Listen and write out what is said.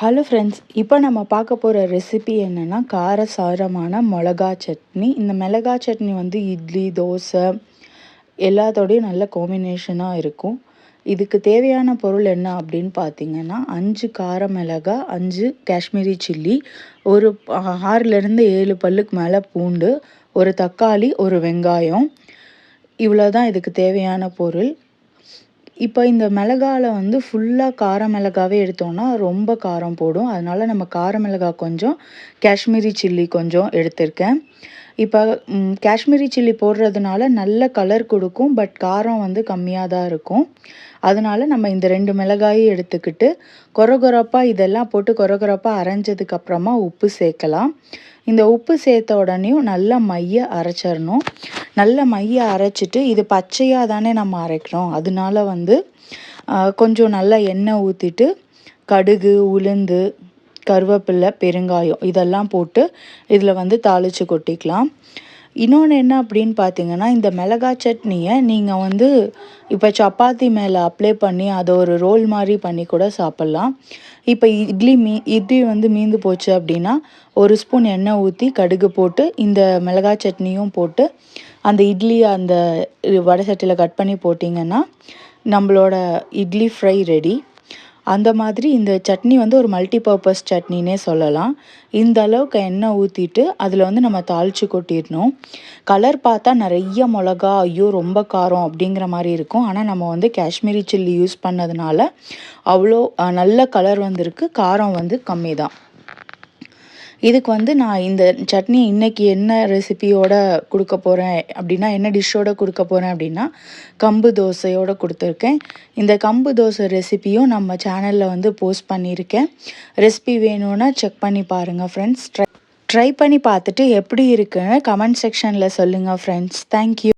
Hello friends, இப்போ நம்ம பார்க்க போகிற ரெசிபி என்னென்னா காரசாரமான மிளகா சட்னி. இந்த மிளகா சட்னி வந்து இட்லி, தோசை எல்லாத்தோடையும் நல்ல காம்பினேஷனாக இருக்கும். இதுக்கு தேவையான பொருள் என்ன அப்படின்னு பார்த்தீங்கன்னா, 5 கார மிளகா, 5 காஷ்மீரி சில்லி, ஒரு 6லேருந்து 7 பல்லுக்கு மேலே பூண்டு, ஒரு தக்காளி, ஒரு வெங்காயம். இவ்வளோ தான் இதுக்கு தேவையான பொருள். இப்போ இந்த மிளகால வந்து ஃபுல்லாக கார மிளகாவே எடுத்தோம்னா ரொம்ப காரம் போடும். அதனால நம்ம கார மிளகா கொஞ்சம், காஷ்மீரி சில்லி கொஞ்சம் எடுத்திருக்கேன். இப்போ காஷ்மீரி சில்லி போடுறதுனால நல்ல கலர் கொடுக்கும். பட் காரம் வந்து கம்மியாக தான் இருக்கும். அதனால நம்ம இந்த 2 மிளகாயும் எடுத்துக்கிட்டு கொரகொரப்பாக இதெல்லாம் போட்டு கொரகொரப்பாக அரைஞ்சதுக்கப்புறமா உப்பு சேர்க்கலாம். இந்த உப்பு சேர்த்த உடனேயும் நல்லா மைய அரைச்சிடணும். நல்ல மைய அரைச்சிட்டு, இது பச்சையாக தானே நம்ம அரைக்கிறோம், அதனால வந்து கொஞ்சம் நல்லா எண்ணெய் ஊற்றிட்டு கடுகு, உளுந்து, கருவேப்பிலை, பெருங்காயம் இதெல்லாம் போட்டு இதில் வந்து தாளித்து கொட்டிக்கலாம். இன்னொன்று என்ன அப்படின்னு பார்த்தீங்கன்னா, இந்த மிளகா சட்னியை நீங்கள் வந்து இப்போ சப்பாத்தி மேலே அப்ளை பண்ணி அதை ஒரு ரோல் மாதிரி பண்ணி கூட சாப்பிட்லாம். இப்போ இட்லி வந்து மீந்து போச்சு அப்படின்னா, ஒரு ஸ்பூன் எண்ணெய் ஊற்றி கடுகு போட்டு இந்த மிளகா சட்னியும் போட்டு அந்த அந்த வடை சட்டியில் கட் பண்ணி போட்டிங்கன்னா நம்மளோட இட்லி ஃப்ரை ரெடி. அந்த மாதிரி இந்த சட்னி வந்து ஒரு மல்டி பர்பஸ் சட்னினே சொல்லலாம். இந்த அளவுக்கு எண்ணெய் ஊற்றிட்டு அதில் வந்து நம்ம தாளித்து கொட்டிடணும். கலர் பார்த்தா நிறைய மிளகா, ஐயோ ரொம்ப காரம் அப்படிங்கிற மாதிரி இருக்கும். ஆனால் நம்ம வந்து காஷ்மீரி சில்லி யூஸ் பண்ணதுனால அவ்வளோ நல்ல கலர் வந்திருக்கு. காரம் வந்து கம்மி தான். இதுக்கு வந்து நான் இந்த சட்னி இன்றைக்கி என்ன ரெசிபியோட கொடுக்க போகிறேன் அப்படின்னா, என்ன டிஷ்ஷோட கொடுக்க போகிறேன் அப்படின்னா, கம்பு தோசையோடு கொடுத்துருக்கேன். இந்த கம்பு தோசை ரெசிபியும் நம்ம சேனலில் வந்து போஸ்ட் பண்ணியிருக்கேன். ரெசிபி வேணும்னா செக் பண்ணி பாருங்கள் ஃப்ரெண்ட்ஸ். ட்ரை பண்ணி பார்த்துட்டு எப்படி இருக்குன்னு கமெண்ட் செக்ஷனில் சொல்லுங்கள் ஃப்ரெண்ட்ஸ். தேங்க்யூ.